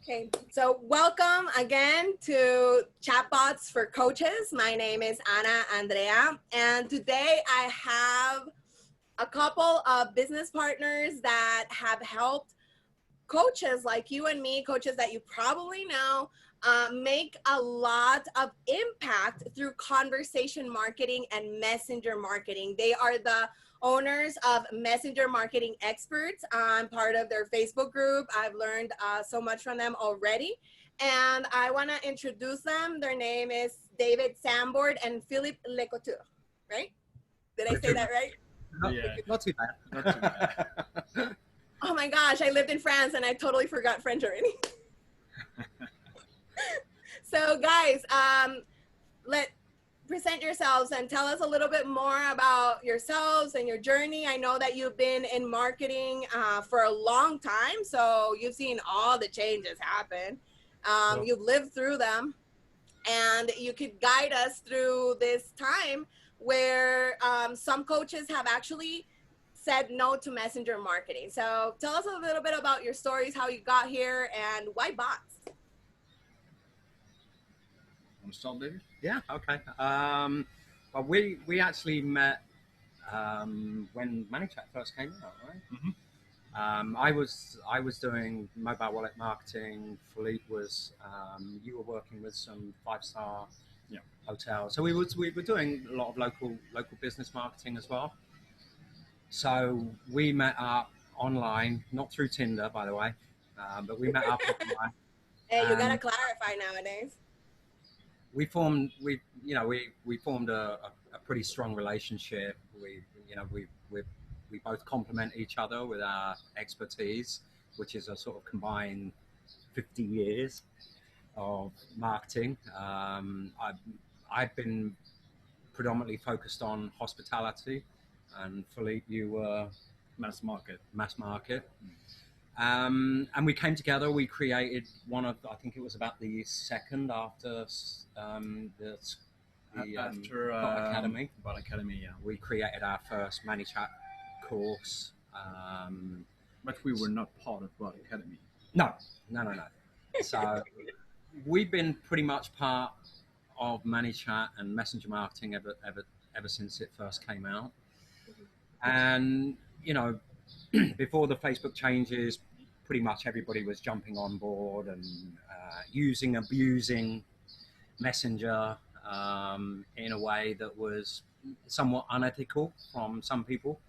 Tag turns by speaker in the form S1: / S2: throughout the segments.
S1: Okay, so welcome again to Chatbots for Coaches. My name is Ana Andrea, and today I have a couple of business partners that have helped coaches like you and me, coaches that you probably know, make a lot of impact through conversation marketing and messenger marketing. They are the owners of Messenger Marketing Experts. I'm part of their Facebook group. I've learned so much from them already. And I want to introduce them. Their name is David Sambor and Phillippe LeCoutre, right? Did I say that right?
S2: Not too bad. Not too bad.
S1: Oh my gosh, I lived in France and I totally forgot French already. So guys, present yourselves and tell us a little bit more about yourselves and your journey. I know that you've been in marketing for a long time, so you've seen all the changes happen. You've lived through them, and you could guide us through this time where some coaches have actually said no to messenger marketing. So tell us a little bit about your stories, how you got here, and why bots?
S2: Want to start, David?
S3: Yeah, okay. Well, we actually met when ManyChat first came out, right?
S2: Mm-hmm.
S3: I was doing mobile wallet marketing. Phillippe was you were working with some 5-star hotels. So we were doing a lot of local business marketing as well. So we met up online, not through Tinder, by the way, but we met up online.
S1: Hey, you gotta clarify nowadays.
S3: We formed a pretty strong relationship. We both complement each other with our expertise, which is a sort of combined 50 years of marketing. I've been predominantly focused on hospitality, and Phillippe, you were
S2: Mass market.
S3: And we came together. We created one of, I think it was about the second after
S2: After
S3: Bot Academy.
S2: Bot Academy, yeah.
S3: We created our first ManyChat course.
S2: But we were not part of Bot Academy.
S3: No. So we've been pretty much part of ManyChat and messenger marketing ever since it first came out. And before the Facebook changes, pretty much everybody was jumping on board and abusing Messenger in a way that was somewhat unethical from some people.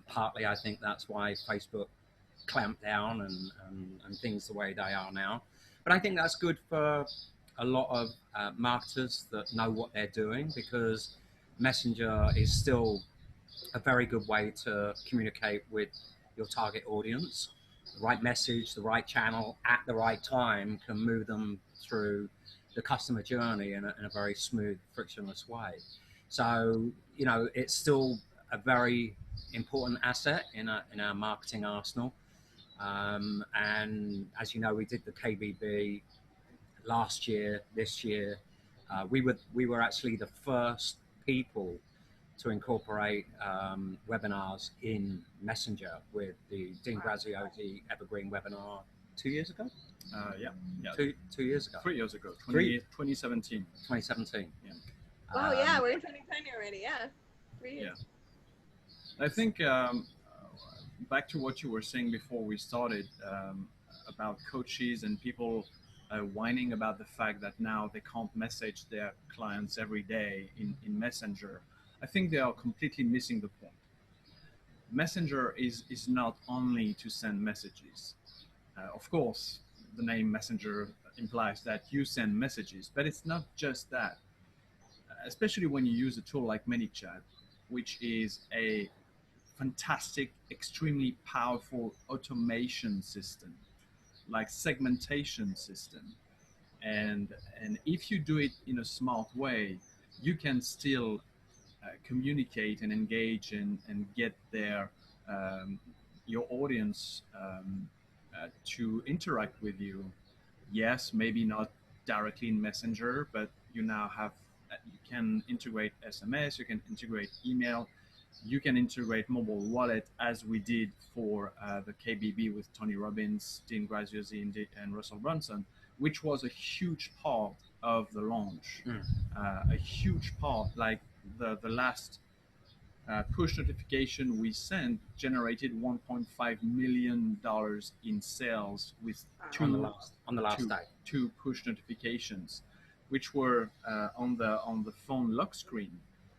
S3: Partly, I think that's why Facebook clamped down and things the way they are now. But I think that's good for a lot of marketers that know what they're doing, because Messenger is still a very good way to communicate with your target audience. The right message, the right channel at the right time can move them through the customer journey in a very smooth, frictionless way. So, it's still a very important asset in our marketing arsenal. And as you know, we did the KBB last year, this year. We were actually the first people to incorporate webinars in Messenger with the Dean Graziosi Evergreen webinar 2 years ago?
S2: Yeah.
S3: 2 years ago.
S2: 3 years ago, 2017.
S3: 2017.
S2: Yeah.
S1: Wow, yeah, we're in 2020 already, yeah. 3 years.
S2: Yeah. I think back to what you were saying before we started about coaches and people whining about the fact that now they can't message their clients every day in Messenger. I think they are completely missing the point. Messenger is not only to send messages. Of course, the name Messenger implies that you send messages, but it's not just that. Especially when you use a tool like ManyChat, which is a fantastic, extremely powerful automation system, like segmentation system. And if you do it in a smart way, you can still communicate and engage and get your audience to interact with you. Yes, maybe not directly in Messenger, but you now have, you can integrate SMS, you can integrate email, you can integrate mobile wallet as we did for the KBB with Tony Robbins, Dean Graziosi, and Russell Brunson, which was a huge part of the launch. A huge part, like the last push notification we sent generated $1.5 million in sales with
S3: on the last day.
S2: Two push notifications, which were on the phone lock screen.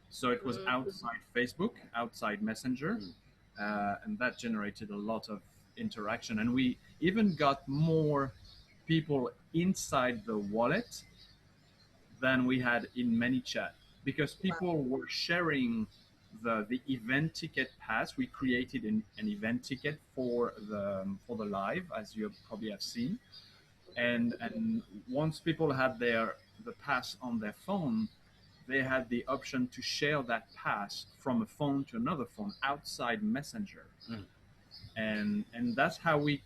S2: So it was outside Facebook, outside Messenger, and that generated a lot of interaction. And we even got more people inside the wallet than we had in ManyChat, because people were sharing the event ticket pass. We created an event ticket for the live, as you probably have seen, and once people had the pass on their phone, they had the option to share that pass from a phone to another phone outside Messenger, and that's how we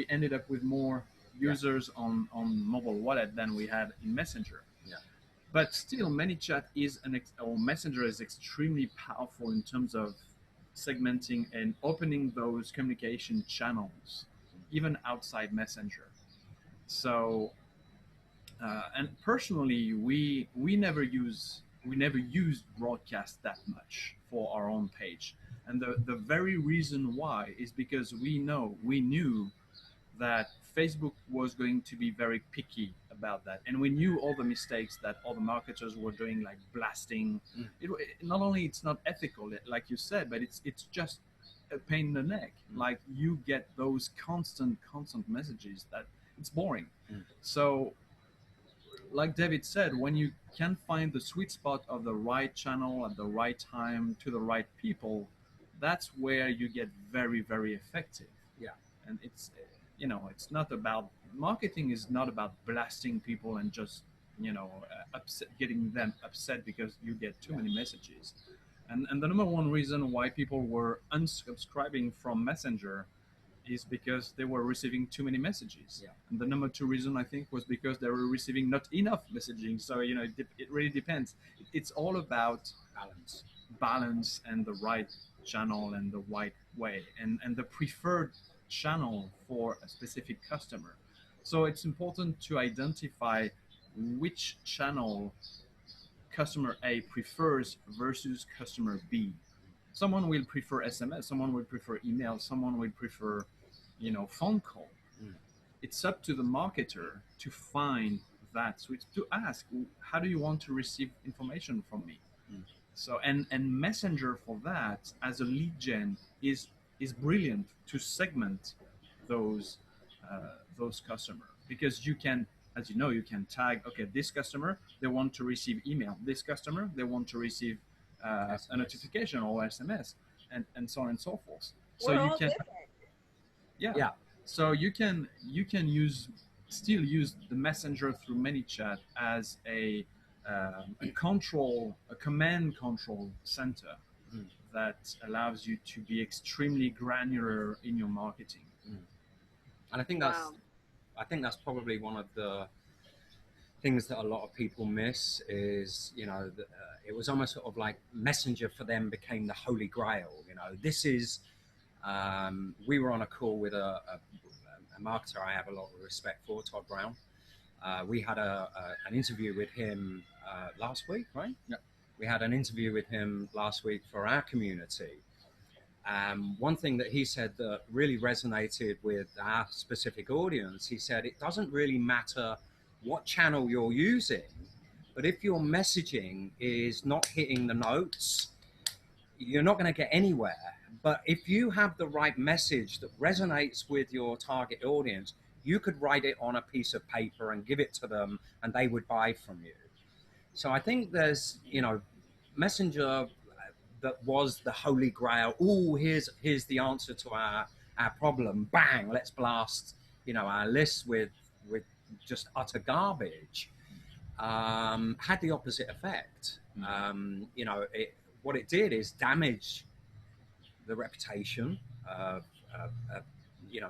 S2: ended up with more users on mobile wallet than we had in Messenger. But still, ManyChat or Messenger is extremely powerful in terms of segmenting and opening those communication channels, even outside Messenger. So, and personally, we never used broadcast that much for our own page, and the very reason why is because we knew that Facebook was going to be very picky about that, and we knew all the mistakes that all the marketers were doing, like blasting. Not only it's not ethical, like you said, but it's just a pain in the neck. Like, you get those constant messages that it's boring. So, like David said, when you can find the sweet spot of the right channel at the right time to the right people, that's where you get very, very effective. And it's not about marketing is not about blasting people and just getting them upset because you get too many messages. And the number one reason why people were unsubscribing from Messenger is because they were receiving too many messages. And the number two reason, I think, was because they were receiving not enough messaging. So it really depends. It's all about balance and the right channel and the right way and the preferred channel for a specific customer. So it's important to identify which channel customer A prefers versus customer B. Someone will prefer SMS, someone will prefer email, someone will prefer phone call. It's up to the marketer to find that switch, to ask, how do you want to receive information from me? So and Messenger for that as a lead gen is brilliant to segment those customers, because you can, as you know, you can tag, okay, this customer, they want to receive email, this customer, they want to receive a notification or SMS, and so on and so forth. So
S1: We're
S2: you
S1: all
S2: can
S1: different.
S2: so you can still use the Messenger through ManyChat as a command control center that allows you to be extremely granular in your marketing.
S3: And I think that's probably one of the things that a lot of people miss is, it was almost sort of like Messenger for them became the holy grail. This is, we were on a call with a marketer I have a lot of respect for, Todd Brown. We had an interview with him last week, right?
S2: Yeah.
S3: We had an interview with him last week for our community. One thing that he said that really resonated with our specific audience, he said, it doesn't really matter what channel you're using, but if your messaging is not hitting the notes, you're not going to get anywhere. But if you have the right message that resonates with your target audience, you could write it on a piece of paper and give it to them and they would buy from you. So I think there's, Messenger that was the holy grail. Oh, here's the answer to our problem. Bang, let's blast, our list with just utter garbage. Had the opposite effect. What it did is damage the reputation of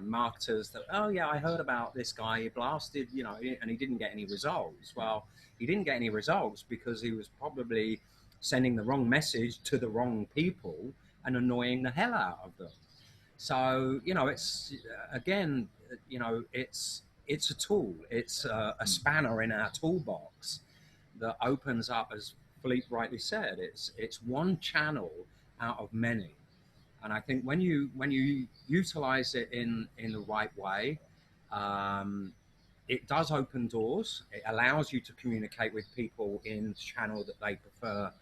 S3: marketers that, oh yeah, I heard about this guy, he blasted, and he didn't get any results. Well, he didn't get any results because he was probably sending the wrong message to the wrong people and annoying the hell out of them. So, you know, it's again, you know, it's a tool. It's a spanner in our toolbox that opens up, as Phillippe rightly said, it's one channel out of many. And I think when you utilize it in the right way, it does open doors. It allows you to communicate with people in the channel that they prefer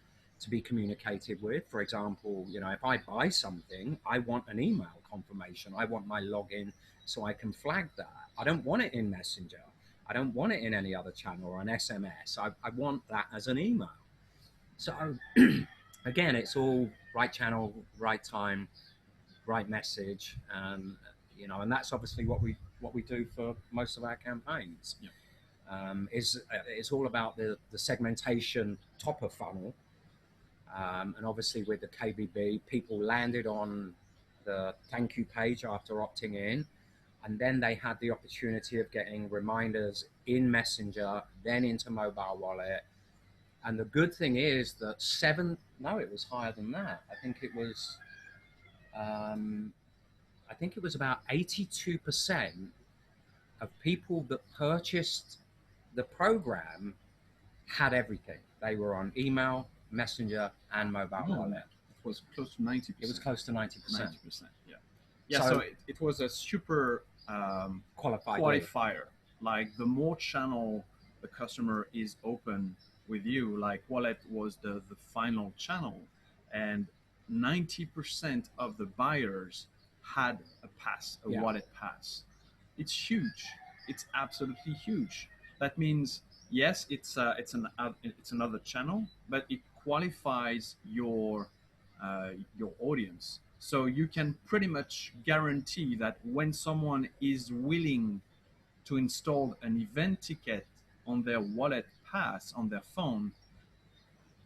S3: to be communicated with. For example, you know, if I buy something, I want an email confirmation. I want my login so I can flag that. I don't want it in Messenger. I don't want it in any other channel or an SMS. I want that as an email. So again, it's all right channel, right time, right message, and you know, and that's obviously what we do for most of our campaigns.
S2: Yeah.
S3: It's all about the segmentation top of funnel, and obviously with the KBB, people landed on the thank you page after opting in, and then they had the opportunity of getting reminders in Messenger, then into mobile wallet. And the good thing is that it was higher than that. I think it was about 82% of people that purchased the program had everything. They were on email, Messenger, and mobile wallet.
S2: It was close to 90%.
S3: It was close to 90%.
S2: 90%, yeah. Yeah, so it was a super qualifier. Like the more channel the customer is open with you, like wallet was the final channel, and 90% of the buyers had a pass, a wallet pass. It's huge. It's absolutely huge. That means yes, it's another channel, but it qualifies your audience. So you can pretty much guarantee that when someone is willing to install an event ticket on their wallet pass on their phone,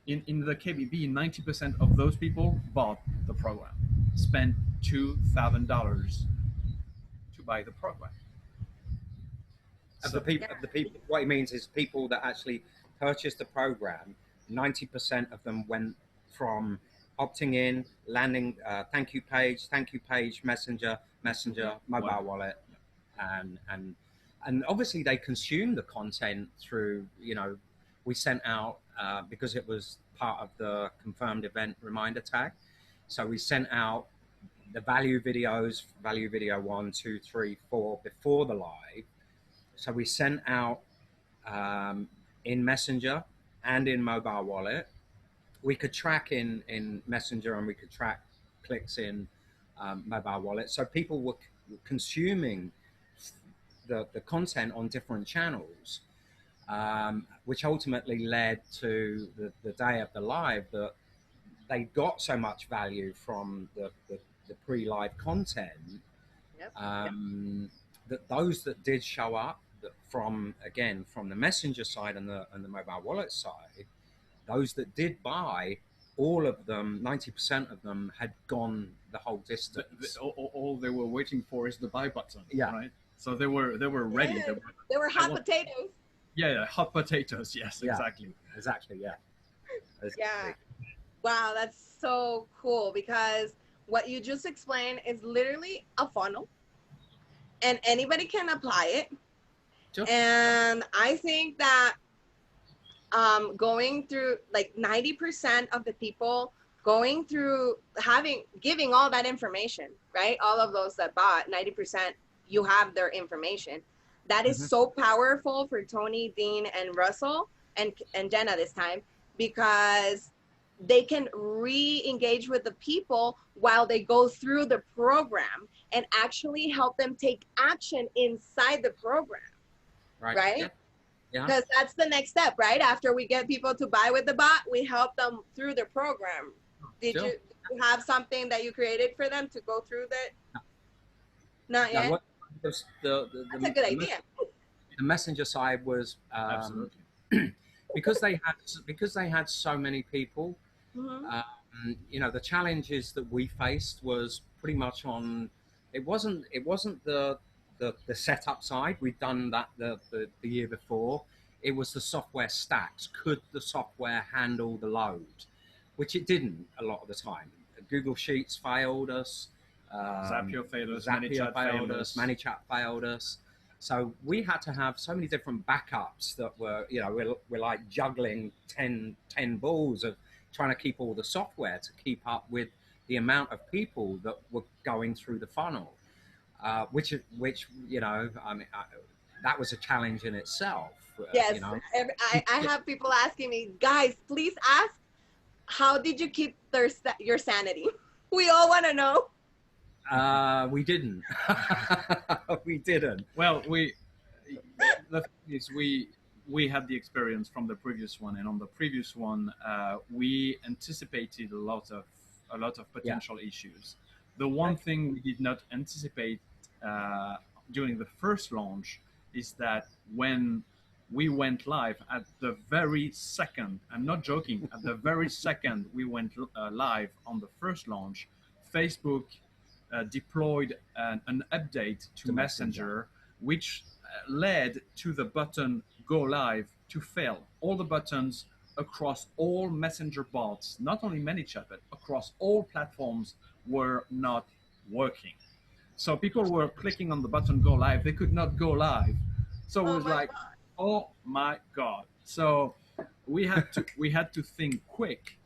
S2: in the KBB, 90% of those people bought the program, spent $2,000 to buy the program.
S3: Of the people, what it means is people that actually purchased the program, 90% of them went from opting in, landing thank you page, Messenger, mobile wallet, and obviously they consumed the content through, you know, we sent out because it was part of the confirmed event reminder tag, so we sent out the value videos, value video 1, 2, 3, 4 before the live. So we sent out in Messenger and in mobile wallet. We could track in Messenger and we could track clicks in mobile wallet. So people were consuming the content on different channels, which ultimately led to the day of the live that they got so much value from the pre-live content.
S1: Yep.
S3: That those that did show up from the Messenger side and the mobile wallet side, those that did buy, all of them, 90% of them had gone the whole distance.
S2: All they were waiting for is the buy button,
S3: yeah.
S2: Right? So they were ready.
S1: Yeah, they were hot potatoes.
S2: Yeah, hot potatoes. Yes,
S3: yeah.
S2: Exactly.
S3: Yeah.
S1: Yeah. Wow, that's so cool, because what you just explained is literally a funnel, and anybody can apply it.
S3: Sure.
S1: And I think that going through, like, 90% of the people going through giving all that information, right? All of those that bought, 90%, you have their information. That is so powerful for Tony, Dean, and Russell, and Jenna this time, because they can re-engage with the people while they go through the program and actually help them take action inside the program. Right?
S3: Yeah.
S1: Because that's the next step, right? After we get people to buy with the bot, we help them through the program. Did you have something that you created for them to go through that? Not yet?
S3: That's
S1: a good idea.
S3: The Messenger side was
S2: absolutely
S3: because they had so many people. You know, the challenges that we faced was pretty much on. It wasn't the setup side. We'd done that the year before. It was the software stacks. Could the software handle the load? Which it didn't a lot of the time. Google Sheets failed us.
S2: Zapier failed us.
S3: Zapier
S2: ManyChat
S3: failed us. ManyChat failed us. So we had to have so many different backups that were, you know, we're like juggling 10 balls of trying to keep all the software to keep up with the amount of people that were going through the funnel, which you know, I mean, that was a challenge in itself.
S1: Yes,
S3: you know,
S1: I have people asking me, guys, please ask, how did you keep your sanity? We all want to know.
S3: We didn't. We didn't.
S2: Well, the thing is, we had the experience from the previous one, and on the previous one, we anticipated a lot of potential issues. The one thing we did not anticipate during the first launch is that when we went live at the very second, I'm not joking, at the very second we went live on the first launch, Facebook deployed an update to Messenger, which led to the button go live to fail. All the buttons across all Messenger bots, not only ManyChat, but across all platforms, were not working. So people were clicking on the button go live, they could not go live. So it was like, oh my God. So we had to think quick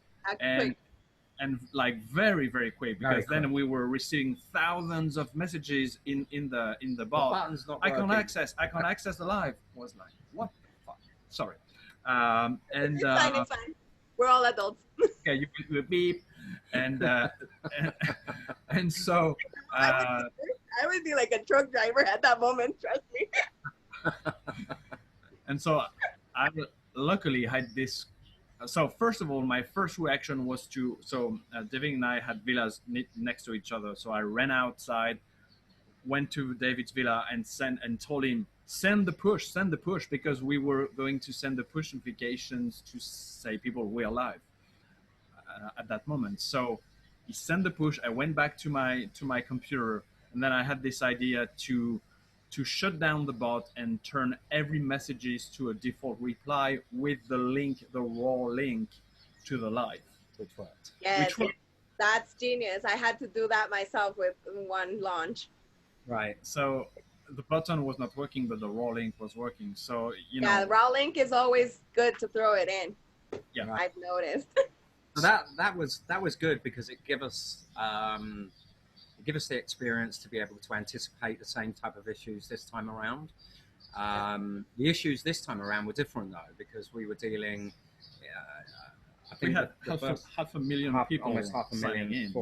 S2: and like very, very quick, because then we were receiving thousands of messages in the bot.
S3: button's not
S2: I can't
S3: working.
S2: access the live. Was like, what the fuck? Sorry.
S1: It's fine, it's fine. We're all adults.
S2: Okay, you beep, and and so
S1: I would be like a truck driver at that moment. Trust me.
S2: and so I luckily had this. So first of all, my first reaction was to, David and I had villas next to each other. So I ran outside, went to David's villa and told him, send the push, because we were going to send the push notifications to say people were alive at that moment. So he sent the push. I went back to my computer, and then I had this idea to shut down the bot and turn every messages to a default reply with the link, the raw link to the live.
S3: Which worked.
S1: Yes, that's genius. I had to do that myself with one launch.
S2: Right. So the button was not working, but the raw link was working. So, you know.
S1: Yeah, the raw link is always good to throw it in.
S2: Yeah.
S3: Right.
S1: I've noticed.
S3: So that was good, because it gave us the experience to be able to anticipate the same type of issues this time around. The issues this time around were different though, because we were dealing. I think
S2: we had half a million people,
S3: almost half a million,
S2: in.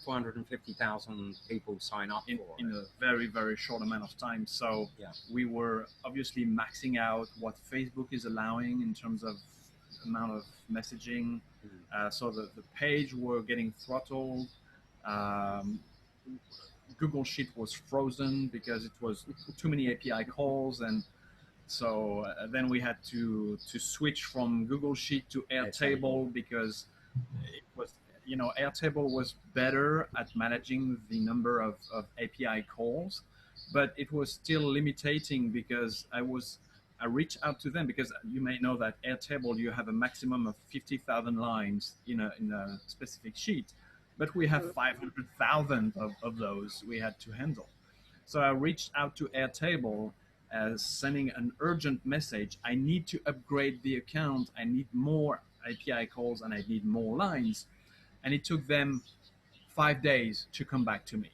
S3: 450,000 people sign up
S2: in a very, very short amount of time. So we were obviously maxing out what Facebook is allowing in terms of amount of messaging. So the page were getting throttled. Google Sheet was frozen because it was too many API calls, and so then we had to switch from Google Sheet to Airtable, because it was, you know, Airtable was better at managing the number of API calls, but it was still limiting, because I reached out to them, because you may know that Airtable, you have a maximum of 50,000 lines in a specific sheet, but we have 500,000 of those we had to handle. So I reached out to Airtable as sending an urgent message. I need to upgrade the account. I need more API calls and I need more lines. And it took them 5 days to come back to me.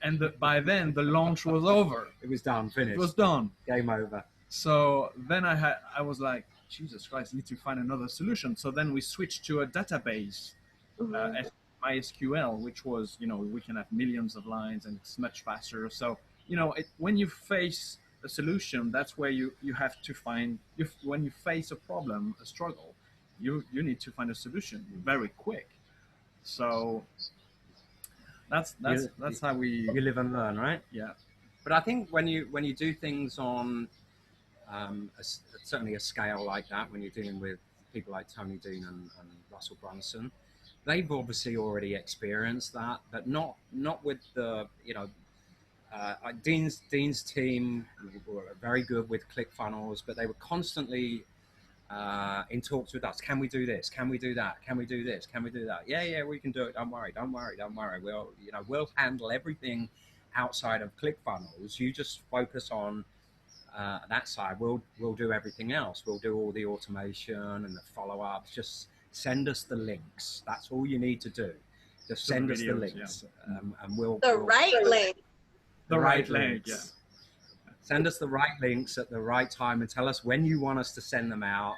S2: And by then the launch was over.
S3: It was done, finished.
S2: It was done.
S3: Game over.
S2: So then I was like, Jesus Christ, I need to find another solution. So then we switched to a database, MySQL, which was, you know, we can have millions of lines and it's much faster. So, you know, when you face a solution, that's where you have to find, when you face a problem, a struggle, you need to find a solution very quick. So that's how we...
S3: You live and learn, right?
S2: Yeah.
S3: But I think when you do things on certainly a scale like that, when you're dealing with people like Tony Dean and Russell Brunson, they've obviously already experienced that, but not with the, you know, Dean's team were very good with ClickFunnels, but they were constantly in talks with us. Can we do this? Can we do that? Can we do this? Can we do that? Yeah, we can do it. Don't worry. We'll handle everything outside of ClickFunnels. You just focus on that side. We'll do everything else. We'll do all the automation and the follow-ups. Just send us the links. That's all you need to do. Just send us the links, and we'll
S1: right link.
S2: The right link. Yeah.
S3: Send us the right links at the right time and tell us when you want us to send them out,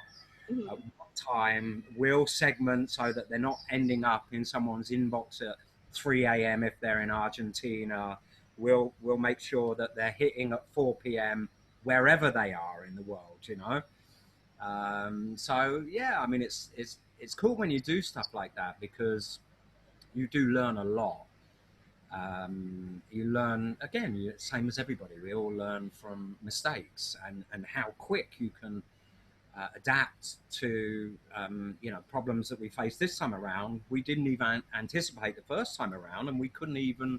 S1: Mm-hmm.
S3: at what time. We'll segment so that they're not ending up in someone's inbox at 3 a.m. if they're in Argentina. We'll make sure that they're hitting at 4 p.m. wherever they are in the world, you know. So yeah, I mean, it's cool when you do stuff like that because you do learn a lot. You learn, again, same as everybody, we all learn from mistakes and how quick you can adapt to problems that we faced this time around. We didn't even anticipate the first time around, and we couldn't even.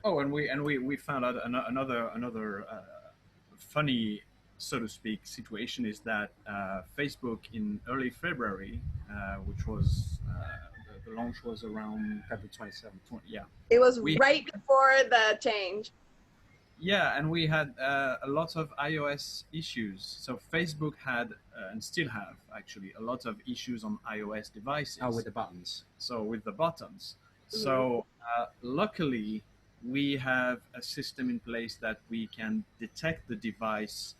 S2: Oh, and we found out another funny, so to speak, situation is that Facebook in early February, which was the launch was around
S3: February 27th.
S2: Yeah.
S1: It was right before the change.
S2: Yeah, and we had a lot of iOS issues. So Facebook had and still have actually a lot of issues on iOS devices.
S3: Oh, with the buttons.
S2: So with the buttons.
S1: Mm-hmm.
S2: So luckily, we have a system in place that we can detect the device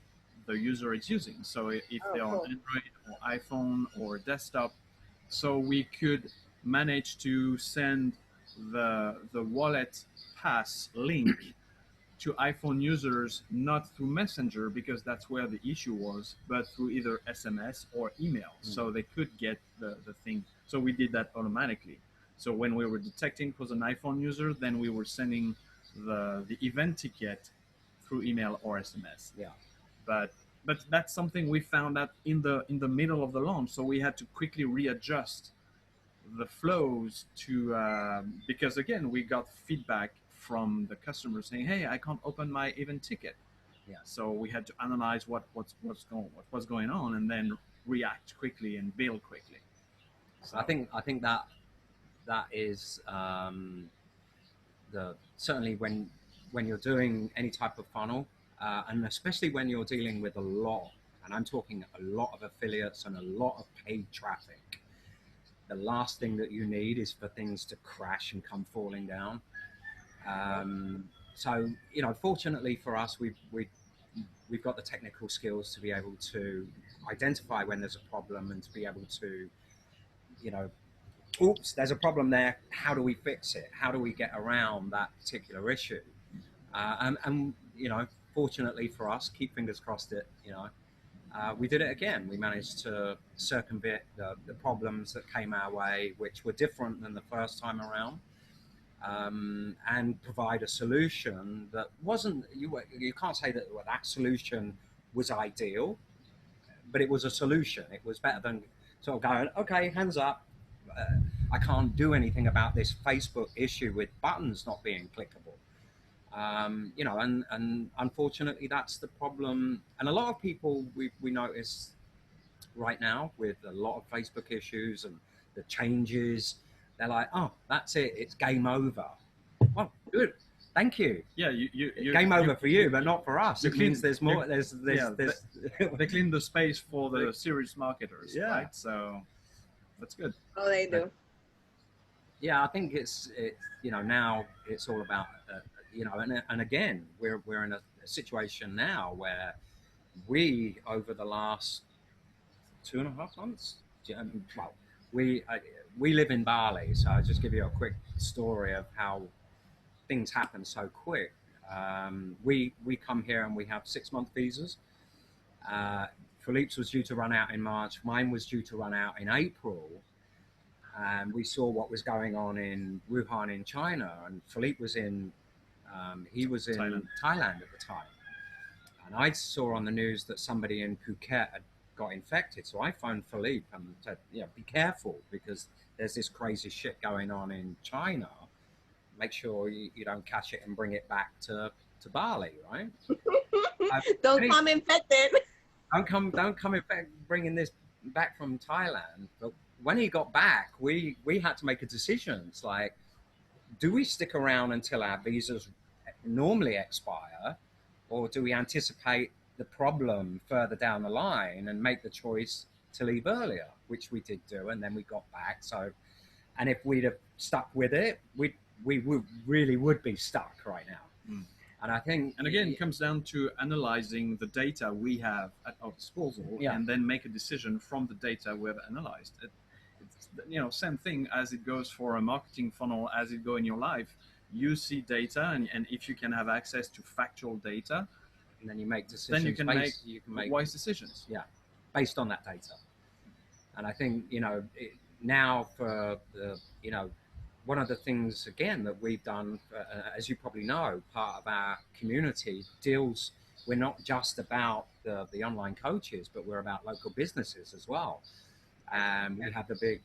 S2: the user is using. So if they're on Android or iPhone or desktop, so we could manage to send the wallet pass link to iPhone users, not through Messenger, because that's where the issue was, but through either SMS or email. So they could get the thing. So we did that automatically. So when we were detecting it was an iPhone user, then we were sending the event ticket through email or SMS.
S3: Yeah.
S2: But that's something we found out in the middle of the launch. So we had to quickly readjust the flows to because again we got feedback from the customer saying, hey, I can't open my event ticket.
S3: Yeah. So
S2: we had to analyze what was going on and then react quickly and build quickly. So
S3: I think that is certainly when you're doing any type of funnel, and especially when you're dealing with a lot, and I'm talking a lot of affiliates and a lot of paid traffic, the last thing that you need is for things to crash and come falling down. So, fortunately for us, we've got the technical skills to be able to identify when there's a problem and to be able to, oops, there's a problem there. How do we fix it? How do we get around that particular issue? And fortunately for us, keep fingers crossed it, we did it again. We managed to circumvent the problems that came our way, which were different than the first time around, and provide a solution that wasn't, you can't say that that solution was ideal, but it was a solution. It was better than sort of going, okay, hands up, I can't do anything about this Facebook issue with buttons not being clickable. And unfortunately that's the problem. And a lot of people we notice right now with a lot of Facebook issues and the changes, they're like, oh, that's it, it's game over. Well, good, thank you.
S2: Yeah, you
S3: game over for you, but not for us. It means there's more. There's
S2: they clean the space for the serious marketers, right? So that's good.
S1: Oh, they do.
S3: Yeah, I think it's now it's all about and again we're in a situation now where we, over the last 2.5 months, well, we live in Bali, so I'll just give you a quick story of how things happen so quick. We come here and we have 6-month visas. Philippe's was due to run out in March. Mine was due to run out in April. And we saw what was going on in Wuhan in China, and Phillippe was in Thailand at the time. And I saw on the news that somebody in Phuket had got infected. So I phoned Phillippe and said, be careful, because there's this crazy shit going on in China. Make sure you don't catch it and bring it back to Bali, right?
S1: Don't come infected.
S3: Don't come infected, bringing this back from Thailand. But when he got back, we had to make a decision. It's like, do we stick around until our visas normally expire, or do we anticipate the problem further down the line and make the choice to leave earlier, which we did do, and then we got back. So, and if we'd have stuck with it, we would really would be stuck right now.
S2: Mm.
S3: And I think,
S2: And again, it comes down to analyzing the data we have at our disposal,
S3: Yeah.
S2: and then make a decision from the data we have analyzed. It's same thing as it goes for a marketing funnel, as it go in your life. You see data, and if you can have access to factual data,
S3: and then you make decisions.
S2: then you can
S3: make
S2: wise decisions.
S3: Yeah, based on that data. And I think, now for the, one of the things, again, that we've done, as you probably know, part of our community deals, we're not just about the online coaches, but we're about local businesses as well. And we have the big,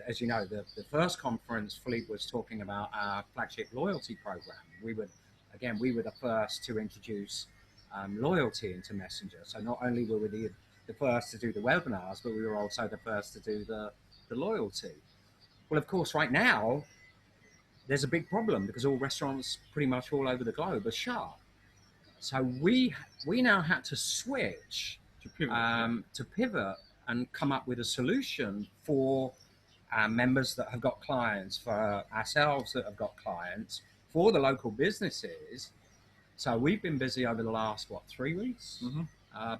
S3: as you know, the first conference, Phillippe was talking about our flagship loyalty program. We were the first to introduce loyalty into Messenger. So not only were we the first to do the webinars, but we were also the first to do the loyalty. Well, of course, right now, there's a big problem because all restaurants pretty much all over the globe are shut. So we now had to switch to pivot and come up with a solution for our members that have got clients, for ourselves that have got clients, for the local businesses. So we've been busy over the last, 3 weeks,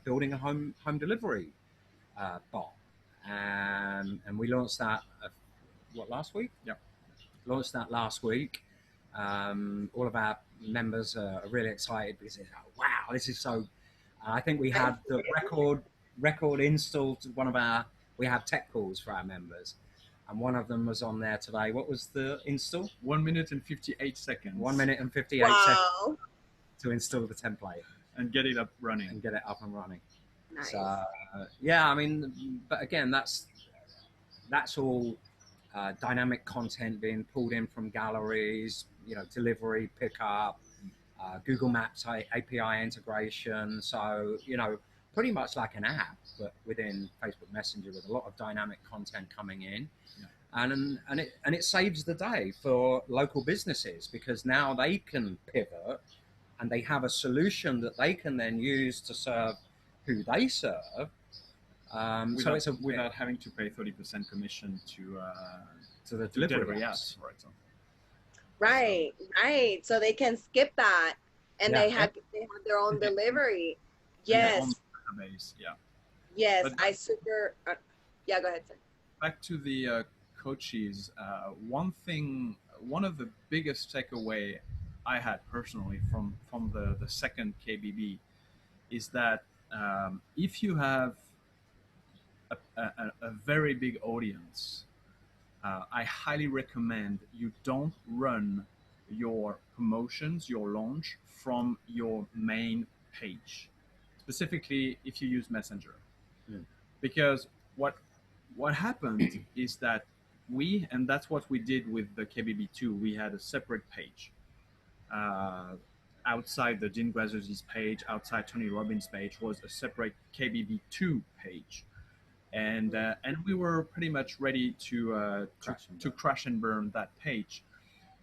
S3: building a home delivery bot. And we launched that, last week?
S2: Yeah.
S3: Launched that last week. All of our members are really excited because they're like, wow, this is so... I think we had the record install to we have tech calls for our members, and one of them was on there today. What was the install?
S2: 1 minute and 58 seconds.
S3: 1 minute and 58 seconds to install the template
S2: and get it up running.
S1: Nice.
S3: So yeah, I mean, but again, that's all dynamic content being pulled in from galleries, delivery, pickup, Google Maps API integration. So, pretty much like an app, but within Facebook Messenger with a lot of dynamic content coming in. Yeah. And it saves the day for local businesses because now they can pivot and they have a solution that they can then use to serve who they serve.
S2: Without having to pay 30% commission to
S3: the delivery
S2: apps, for example.
S1: Right. So they can skip that, and they have their own delivery. Yes.
S2: Base. Yeah.
S1: Yes,
S2: But
S1: I super. Yeah, go ahead, sir.
S2: Back to the coaches. One of the biggest takeaway I had personally from the second KBB is that if you have a very big audience, I highly recommend you don't run your promotions, your launch from your main page, specifically if you use Messenger. Because what happened is that and that's what we did with the KBB2, we had a separate page outside the Dean Graziosi's page, outside Tony Robbins' page was a separate KBB2 page. And we were pretty much ready to crash and burn that page.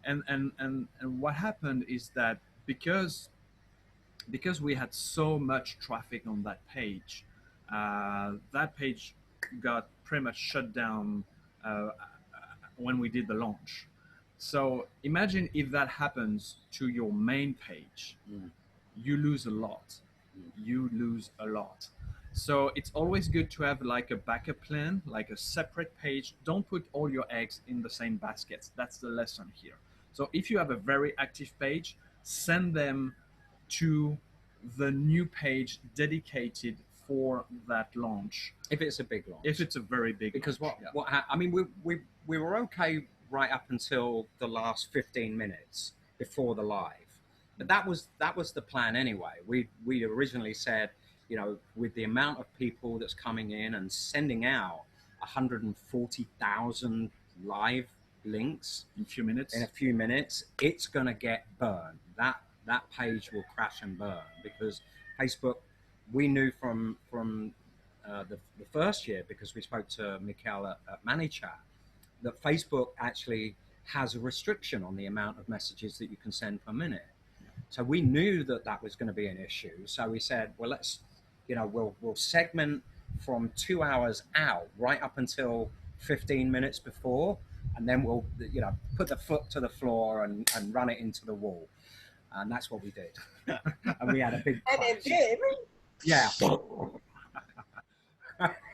S2: And what happened is that because we had so much traffic on that page got pretty much shut down when we did the launch. So imagine if that happens to your main page, you lose a lot. So it's always good to have like a backup plan, like a separate page. Don't put all your eggs in the same baskets. That's the lesson here. So if you have a very active page, send them to the new page dedicated for that launch.
S3: If it's a big launch.
S2: If it's a very big
S3: because
S2: launch.
S3: I mean, we were okay right up until the last 15 minutes before the live. But that was the plan anyway. We originally said, with the amount of people that's coming in and sending out 140,000 live links
S2: in a
S3: few minutes, it's going to get burned. That page will crash and burn because Facebook, we knew from the first year, because we spoke to Mikhail at ManyChat, that Facebook actually has a restriction on the amount of messages that you can send per minute. So we knew that that was going to be an issue. So we said, well, let's, we'll segment from 2 hours out right up until 15 minutes before, and then we'll, put the foot to the floor and run it into the wall. And that's what we did. And we had a big
S1: And it did.
S3: Yeah.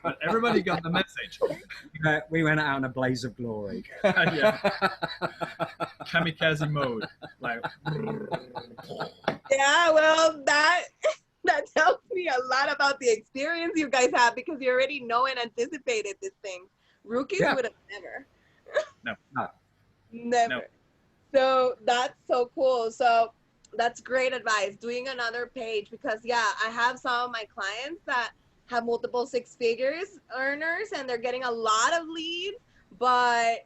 S2: But everybody got the message.
S3: We went out in a blaze of glory.
S2: Yeah. Kamikaze mode. Like.
S1: Yeah, well, that tells me a lot about the experience you guys have, because you already know and anticipated this thing. Rookies would have never.
S2: No.
S1: Never.
S2: No.
S1: So that's so cool. So that's great advice. Doing another page, because I have some of my clients that have multiple six figures earners, and they're getting a lot of leads, but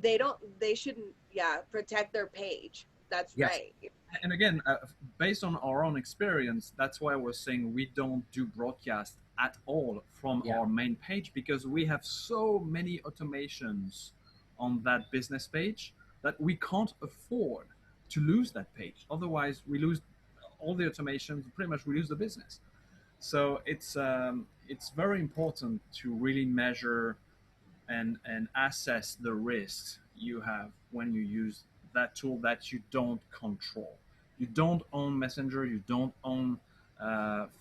S1: they shouldn't protect their page. That's right.
S2: And again, based on our own experience, that's why I was saying we don't do broadcast at all from our main page, because we have so many automations on that business page that we can't afford to lose that page. Otherwise, we lose all the automations, pretty much we lose the business. So it's very important to really measure and assess the risks you have when you use that tool that you don't control. You don't own Messenger, you don't own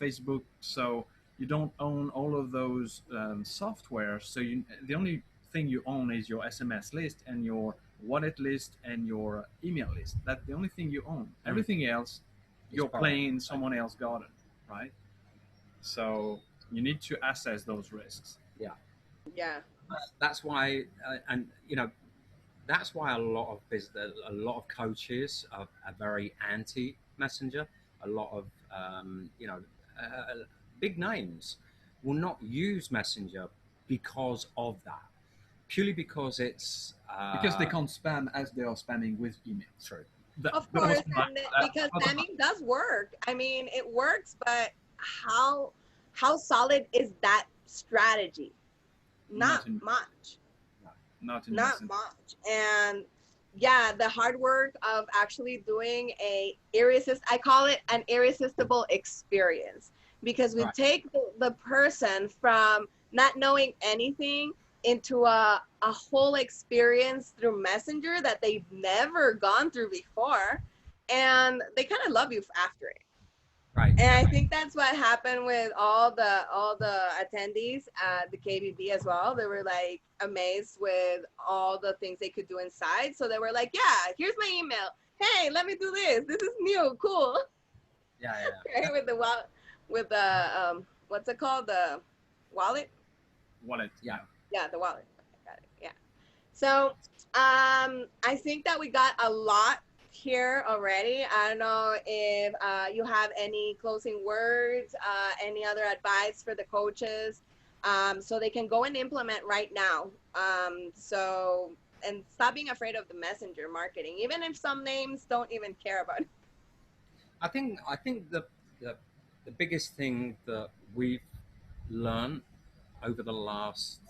S2: Facebook, so you don't own all of those software. So the only thing you own is your SMS list and your wallet list and your email list. That's the only thing you own. Everything else, you're playing someone else's garden, right? So you need to assess those risks.
S1: Yeah.
S3: That's why, that's why a lot of coaches are very anti-Messenger. A lot of big names will not use Messenger because of that, purely because it's
S2: because they can't spam as they are spamming with email.
S3: True.
S1: Of course, because spamming does work. I mean, it works, but how solid is that strategy? Not much.
S2: Not
S1: much. And the hard work of actually doing I call it an irresistible experience, because we take the person from not knowing anything into a whole experience through Messenger that they've never gone through before, and they kind of love you after it.
S3: Right.
S1: And I think that's what happened with all the attendees at the KBB as well. They were like amazed with all the things they could do inside. So they were like, "Yeah, here's my email. Hey, let me do this. This is new, cool."
S3: Yeah.
S1: Right, with the what's it called? The wallet.
S2: Wallet. Yeah.
S1: Yeah, the wallet. Got it. Yeah. So I think that we got a lot here already. I don't know if you have any closing words, any other advice for the coaches, so they can go and implement right now. And stop being afraid of the messenger marketing, even if some names don't even care about it.
S3: I think the biggest thing that we've learned over the last,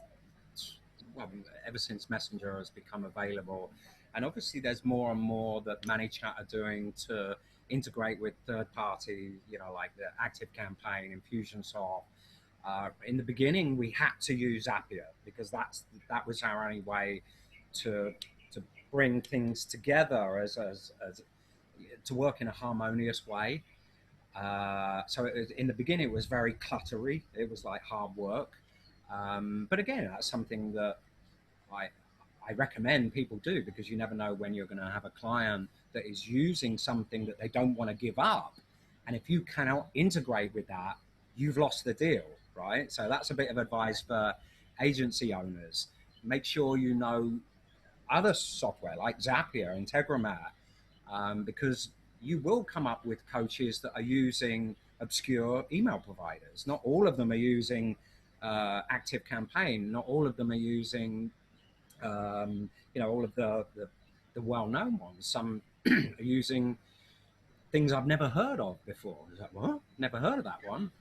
S3: ever since Messenger has become available, and obviously there's more and more that ManyChat are doing to integrate with third party, like the Active Campaign, Infusionsoft. In the beginning, we had to use Zapier because that was our only way to bring things together as to work in a harmonious way. So in the beginning, it was very cluttery. It was like hard work. But again, that's something that I recommend people do, because you never know when you're going to have a client that is using something that they don't want to give up. And if you cannot integrate with that, you've lost the deal, right? So that's a bit of advice for agency owners. Make sure you know other software like Zapier, Integromat, because you will come up with coaches that are using obscure email providers. Not all of them are using Active Campaign. Not all of them are using all of the well-known ones. Some are using things I've never heard of before. Is that what? Never heard of that one.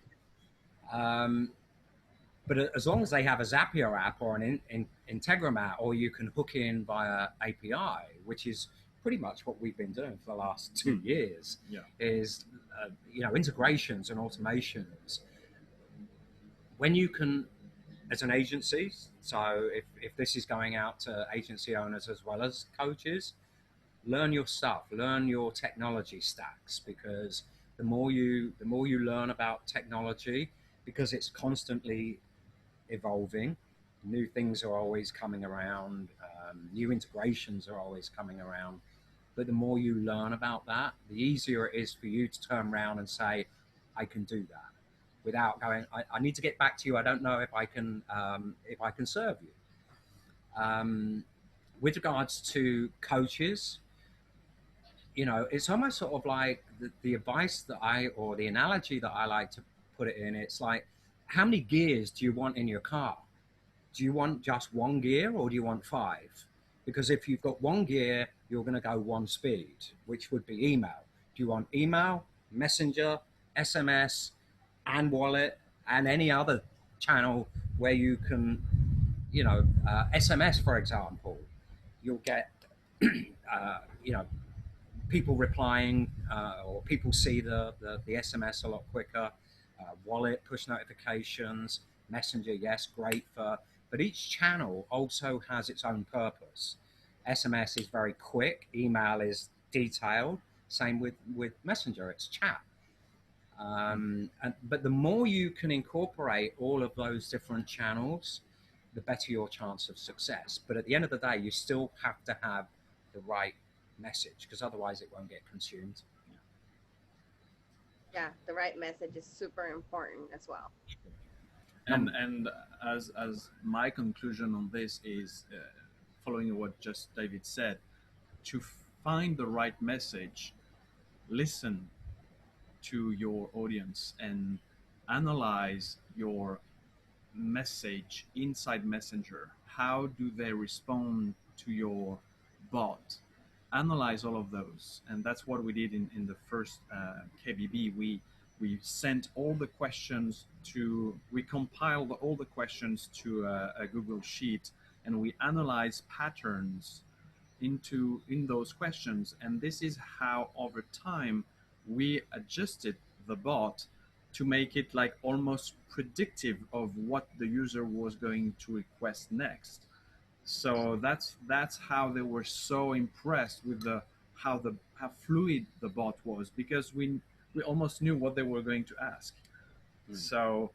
S3: But as long as they have a Zapier app or an Integromat, or you can hook in via API, which is pretty much what we've been doing for the last 2 years, is integrations and automations. When you can, as an agency, so if this is going out to agency owners as well as coaches, learn your stuff, learn your technology stacks, because the more you learn about technology, because it's constantly evolving, new things are always coming around, new integrations are always coming around. But the more you learn about that, the easier it is for you to turn around and say, I can do that, without going, I need to get back to you. I don't know if I can serve you. With regards to coaches, it's almost sort of like the advice or the analogy that I like to put it in. It's like, how many gears do you want in your car? Do you want just one gear, or do you want 5? Because if you've got one gear, you're going to go one speed, which would be email. Do you want email, messenger, SMS, and wallet, and any other channel where you can, SMS, for example, you'll get, people replying, or people see the SMS a lot quicker. Wallet, push notifications, messenger, yes, great but each channel also has its own purpose. SMS is very quick, email is detailed, same with messenger, it's chat. But the more you can incorporate all of those different channels, the better your chance of success. But at the end of the day, you still have to have the right message, because otherwise it won't get consumed.
S1: Yeah, the right message is super important as well.
S2: And as my conclusion on this is, following what just David said, to find the right message, listen to your audience and analyze your message inside Messenger. How do they respond to your bot? Analyze all of those, and that's what we did in the first KBB. We sent all the questions we compiled all the questions to a Google Sheet, and we analyzed patterns in those questions. And this is how, over time, we adjusted the bot to make it like almost predictive of what the user was going to request next. So that's how they were so impressed with how fluid the bot was, because we almost knew what they were going to ask. So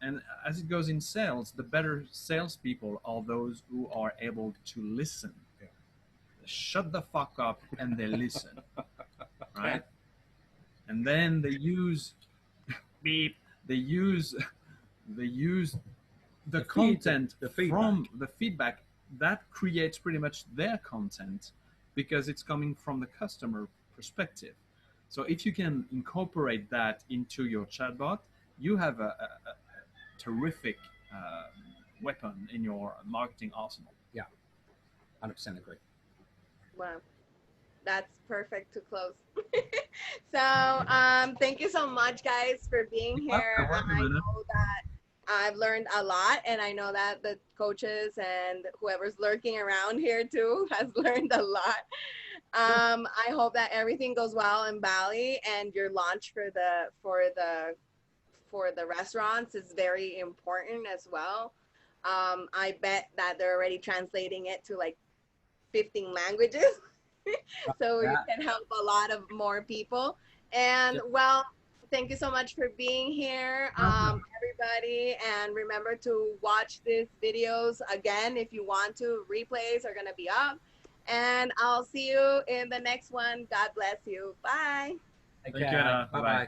S2: and as it goes in sales, the better salespeople are those who are able to listen. Shut the fuck up and they listen, right? And then they use beep. They use the content from the feedback that creates pretty much their content, because it's coming from the customer perspective. So if you can incorporate that into your chatbot, you have a terrific weapon in your marketing arsenal.
S3: Yeah, 100% agree.
S1: Wow, that's perfect to close. So thank you so much, guys, for being here. I know that I've learned a lot, and I know that the coaches and whoever's lurking around here too has learned a lot. I hope that everything goes well in Bali, and your launch for the restaurants is very important as well. I bet that they're already translating it to like 15 languages. So you can help a lot of more people. And well, thank you so much for being here, everybody. And remember to watch these videos again if you want to. Replays are going to be up. And I'll see you in the next one. God bless you. Bye.
S3: Take care. Bye-bye.